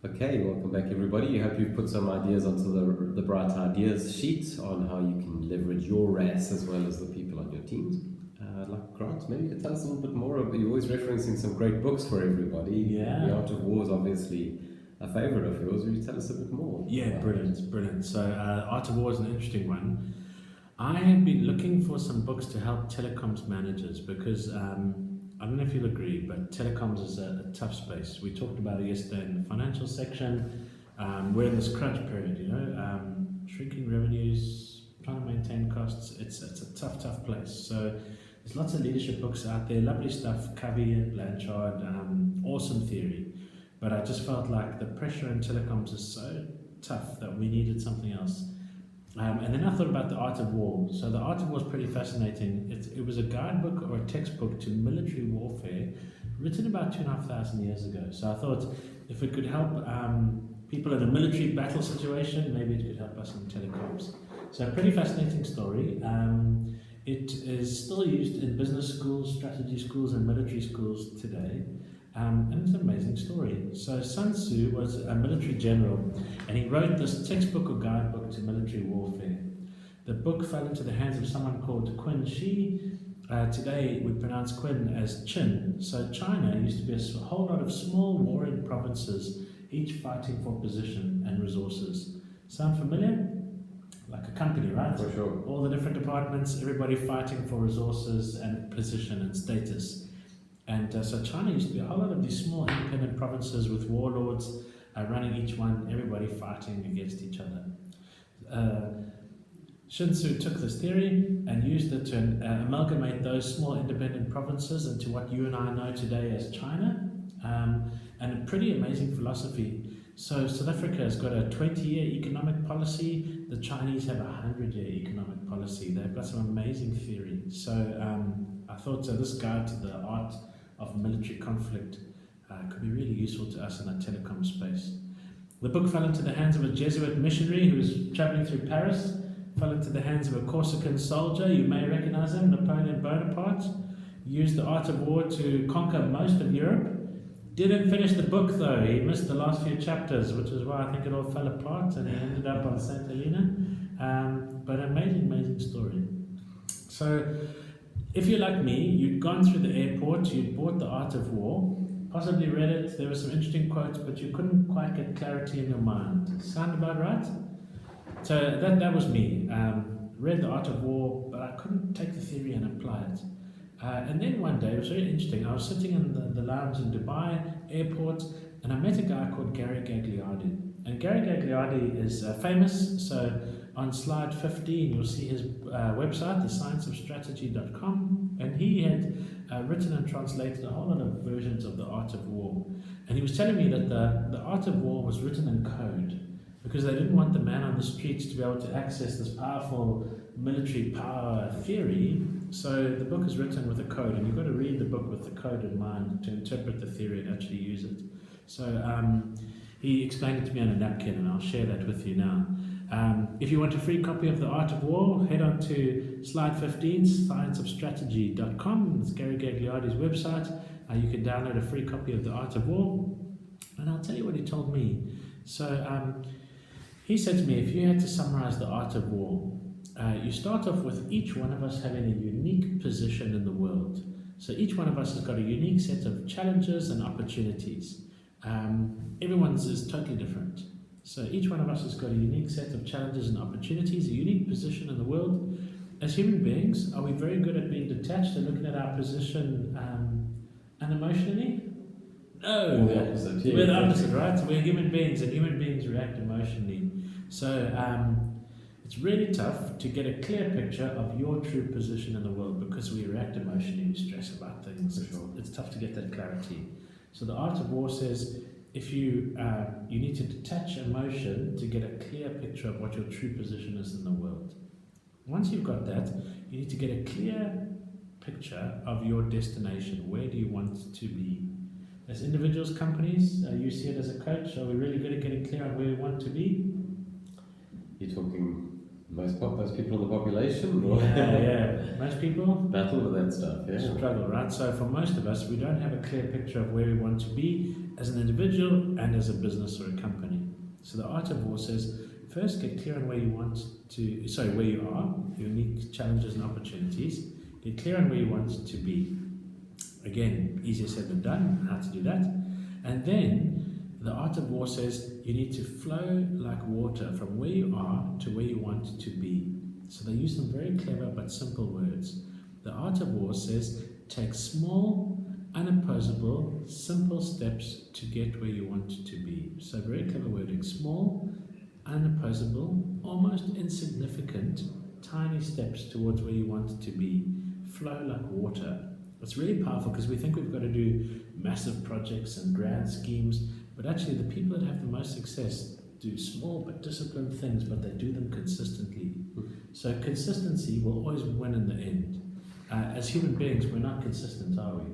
Okay, welcome back everybody. I hope you've put some ideas onto the Bright Ideas sheet on how you can leverage your RAS as well as the people on your teams. Grant, maybe you could tell us a little bit more. You're always referencing some great books for everybody. Yeah. The Art of War is obviously a favourite of yours. Will you tell us a bit more? Yeah, brilliant. So, Art of War is an interesting one. I have been looking for some books to help telecoms managers because I don't know if you'll agree, but telecoms is a tough space. We talked about it yesterday in the financial section. We're in this crunch period, shrinking revenues, trying to maintain costs. It's a tough place. So there's lots of leadership books out there, lovely stuff, Covey and Blanchard, awesome theory. But I just felt like the pressure in telecoms is so tough that we needed something else. And then I thought about the Art of War. So the Art of War is pretty fascinating. It was a guidebook or a textbook to military warfare written about 2,500 years ago. So I thought if it could help people in a military battle situation, maybe it could help us in telecoms. So a pretty fascinating story. It is still used in business schools, strategy schools and military schools today. And it's an amazing story. So Sun Tzu was a military general and he wrote this textbook or guidebook to military warfare. The book fell into the hands of someone called Qin Shi. Today we pronounce Qin as Qin. So China used to be a whole lot of small warring provinces, each fighting for position and resources. Sound familiar? Like a company, right? For sure. All the different departments, everybody fighting for resources and position and status. And so China used to be a whole lot of these small independent provinces with warlords running each one, everybody fighting against each other. Sun Tzu took this theory and used it to amalgamate those small independent provinces into what you and I know today as China, and a pretty amazing philosophy. So South Africa has got a 20-year economic policy. The Chinese have a 100-year economic policy. They've got some amazing theory. So I thought this guide to the art of military conflict could be really useful to us in the telecom space. The book fell into the hands of a Jesuit missionary who was traveling through Paris, fell into the hands of a Corsican soldier, you may recognize him, Napoleon Bonaparte. He used the art of war to conquer most of Europe. Didn't finish the book though, he missed the last few chapters, which is why I think it all fell apart and he ended up on St. Helena. But amazing story. So, if you're like me, you'd gone through the airport, you'd bought The Art of War, possibly read it, there were some interesting quotes, but you couldn't quite get clarity in your mind. Sound about right? So that was me. Read The Art of War, but I couldn't take the theory and apply it. And then one day, it was very interesting, I was sitting in the lounge in Dubai airport, and I met a guy called Gary Gagliardi. And Gary Gagliardi is famous, so on slide 15 you'll see his website, thescienceofstrategy.com, and he had written and translated a whole lot of versions of The Art of War. And he was telling me that the Art of War was written in code because they didn't want the man on the streets to be able to access this powerful military power theory. So the book is written with a code, and you've got to read the book with the code in mind to interpret the theory and actually use it. So he explained it to me on a napkin, and I'll share that with you now. If you want a free copy of The Art of War, head on to slide 15, scienceofstrategy.com. It's Gary Gagliardi's website. You can download a free copy of The Art of War. And I'll tell you what he told me. So he said to me, if you had to summarize The Art of War, you start off with each one of us having a unique position in the world. So each one of us has got a unique set of challenges and opportunities. Everyone's is totally different. So each one of us has got a unique set of challenges and opportunities, a unique position in the world. As human beings, are we very good at being detached and looking at our position unemotionally? No, We're the opposite. Yeah, we're the opposite, right? We're human beings, and human beings react emotionally. So it's really tough to get a clear picture of your true position in the world because we react emotionally, we stress about things. It's tough to get that clarity. So the Art of War says, if you need to detach emotion to get a clear picture of what your true position is in the world. Once you've got that, you need to get a clear picture of your destination. Where do you want to be? As individuals, companies, you see it as a coach. Are we really good at getting clear on where we want to be? You're talking Most people in the population or Most people battle with that stuff, yeah. struggle, right? So for most of us, we don't have a clear picture of where we want to be as an individual and as a business or a company. So the Art of War says, first get clear on where you are, your unique challenges and opportunities. Get clear on where you want to be. Again, easier said than done, how to do that. And then the Art of War says you need to flow like water from where you are to where you want to be. So they use some very clever but simple words. The Art of War says take small, unopposable, simple steps to get where you want to be. So very clever wording. Small, unopposable, almost insignificant, tiny steps towards where you want to be. Flow like water. It's really powerful because we think we've got to do massive projects and grand schemes, but actually the people that have the most success do small but disciplined things, but they do them consistently. So consistency will always win in the end. As human beings, we're not consistent, are we?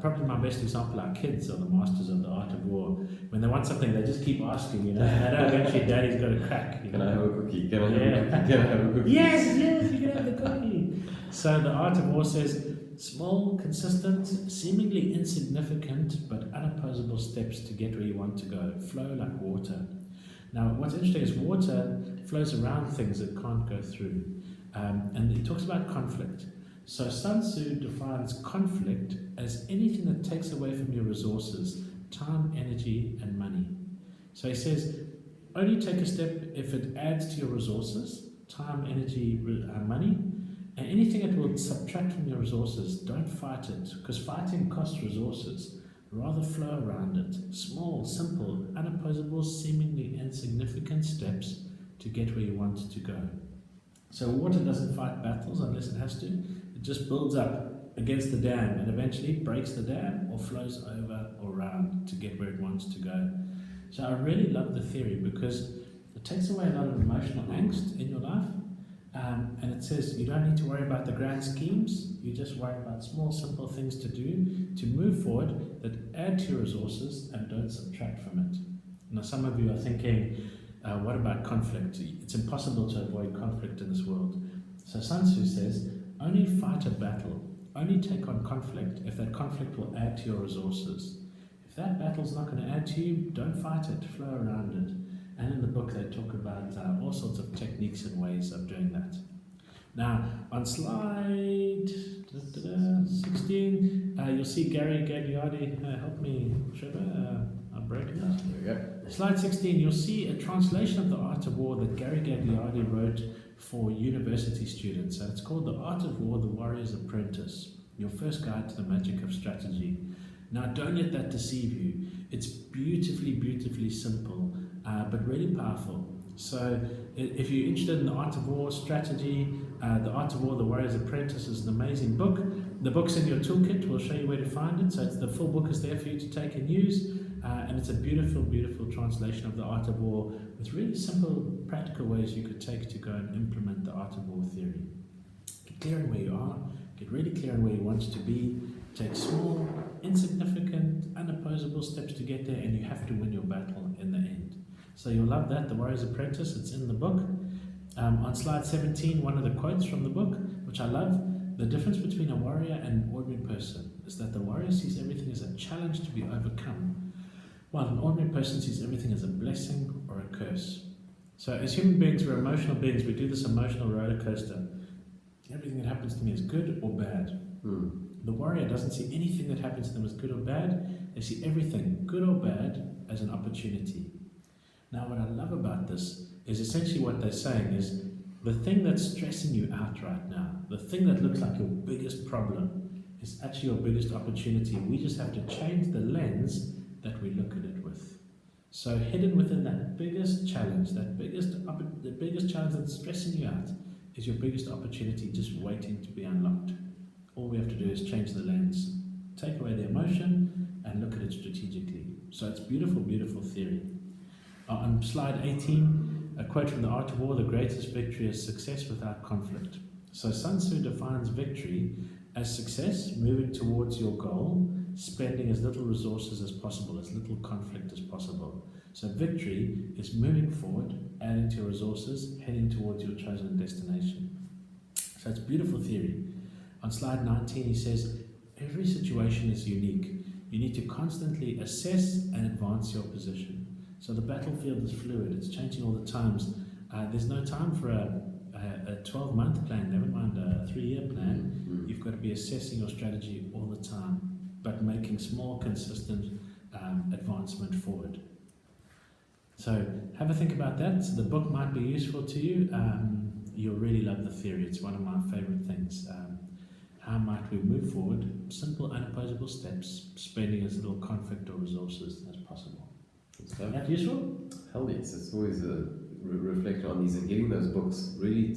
Probably my best example, our kids are the masters of the Art of War. When they want something, they just keep asking, and they know eventually daddy's got a crack. Can I have a cookie? Can I have a cookie? Yes, you can have the cookie. So the Art of War says, small, consistent, seemingly insignificant, but unopposable steps to get where you want to go. Flow like water. Now, what's interesting is water flows around things it can't go through. And he talks about conflict. So Sun Tzu defines conflict as anything that takes away from your resources, time, energy, and money. So he says, only take a step if it adds to your resources, time, energy, money, and anything that will subtract from your resources, don't fight it, because fighting costs resources. Rather flow around it. Small, simple, unopposable, seemingly insignificant steps to get where you want to go. So water doesn't fight battles unless it has to. It just builds up against the dam and eventually breaks the dam or flows over or around to get where it wants to go. So I really love the theory because it takes away a lot of emotional angst in your life. And it says you don't need to worry about the grand schemes, you just worry about small, simple things to do to move forward that add to your resources and don't subtract from it. Now, some of you are thinking, what about conflict? It's impossible to avoid conflict in this world. So Sun Tzu says, only fight a battle, only take on conflict if that conflict will add to your resources. If that battle's not going to add to you, don't fight it, flow around it. And in the book they talk about all sorts of techniques and ways of doing that. Now, on slide 16, you'll see Gary Gagliardi. Help me, Trevor. I'm breaking it. There we go. Slide 16, you'll see a translation of The Art of War that Gary Gagliardi wrote for university students. And it's called The Art of War, The Warrior's Apprentice, your first guide to the magic of strategy. Now, don't let that deceive you. It's beautifully, beautifully simple, but really powerful. So if you're interested in The Art of War strategy, The Art of War, The Warrior's Apprentice is an amazing book. The book's in your toolkit. We'll show you where to find it. So the full book is there for you to take and use. And it's a beautiful, beautiful translation of The Art of War with really simple, practical ways you could take to go and implement the Art of War theory. Get clear on where you are. Get really clear on where you want to be. Take small, insignificant, unopposable steps to get there, and you have to win your battle in the end. So you'll love that, The Warrior's Apprentice. It's in the book. On slide 17, one of the quotes from the book, which I love, the difference between a warrior and an ordinary person is that the warrior sees everything as a challenge to be overcome, while an ordinary person sees everything as a blessing or a curse. So as human beings, we're emotional beings. We do this emotional roller coaster. Everything that happens to me is good or bad. The warrior doesn't see anything that happens to them as good or bad. They see everything, good or bad, as an opportunity. Now, what I love about this is essentially what they're saying is the thing that's stressing you out right now, the thing that looks like your biggest problem, is actually your biggest opportunity. We just have to change the lens that we look at it with. So hidden within that biggest challenge, the biggest challenge that's stressing you out, is your biggest opportunity just waiting to be unlocked. All we have to do is change the lens, take away the emotion, and look at it strategically. So it's beautiful, beautiful theory. On slide 18, a quote from The Art of War, the greatest victory is success without conflict. So Sun Tzu defines victory as success, moving towards your goal, spending as little resources as possible, as little conflict as possible. So victory is moving forward, adding to your resources, heading towards your chosen destination. So it's beautiful theory. On slide 19, he says, every situation is unique. You need to constantly assess and advance your position. So the battlefield is fluid, it's changing all the times. There's no time for a 12-month plan, never mind a 3-year plan. You've got to be assessing your strategy all the time, but making small, consistent advancement forward. So have a think about that. So the book might be useful to you. You'll really love the theory. It's one of my favorite things. How might we move forward? Simple, unopposable steps, spending as little conflict or resources as possible. Is that useful? Hell yes, it's always a reflection on these and getting those books. Really,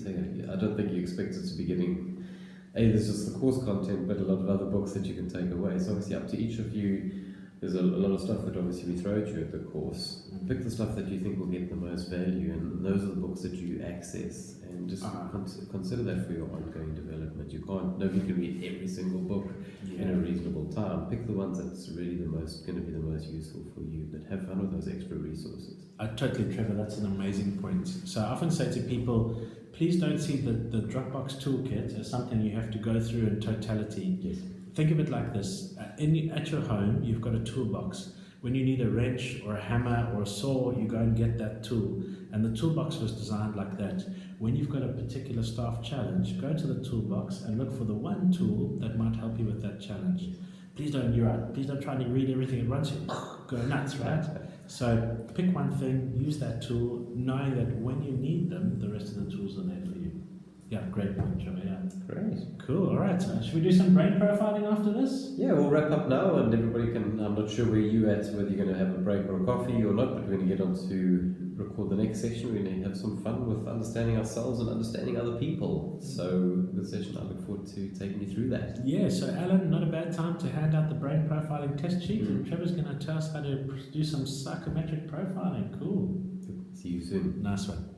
I don't think you expect it to be getting, there's just the course content, but a lot of other books that you can take away. It's obviously up to each of you. There's a lot of stuff that obviously we throw at you at the course. Pick the stuff that you think will get the most value, and those are the books that you access. And just consider that for your ongoing development. Nobody can read every single book in a reasonable time. Pick the ones that's really going to be the most useful for you, but have fun with those extra resources. Totally, Trevor, that's an amazing point. So I often say to people, please don't see the Dropbox toolkit as something you have to go through in totality. Yes. Think of it like this. At your home, you've got a toolbox. When you need a wrench or a hammer or a saw, you go and get that tool. And the toolbox was designed like that. When you've got a particular staff challenge, go to the toolbox and look for the one tool that might help you with that challenge. Please don't try to read everything at once. Go nuts, right? So pick one thing, use that tool, knowing that when you need them, the rest of the tools are there for you. Yeah, great point, Trevor. Yeah. Great. Cool. All right. So should we do some brain profiling after this? Yeah, we'll wrap up now, and everybody can. I'm not sure where you at, whether you're going to have a break or a coffee or not, but we're going to get on to record the next session. We're going to have some fun with understanding ourselves and understanding other people. So, good session. I look forward to taking you through that. Yeah. So, Alan, not a bad time to hand out the brain profiling test sheet. And Trevor's going to tell us how to do some psychometric profiling. Cool. See you soon. Nice one.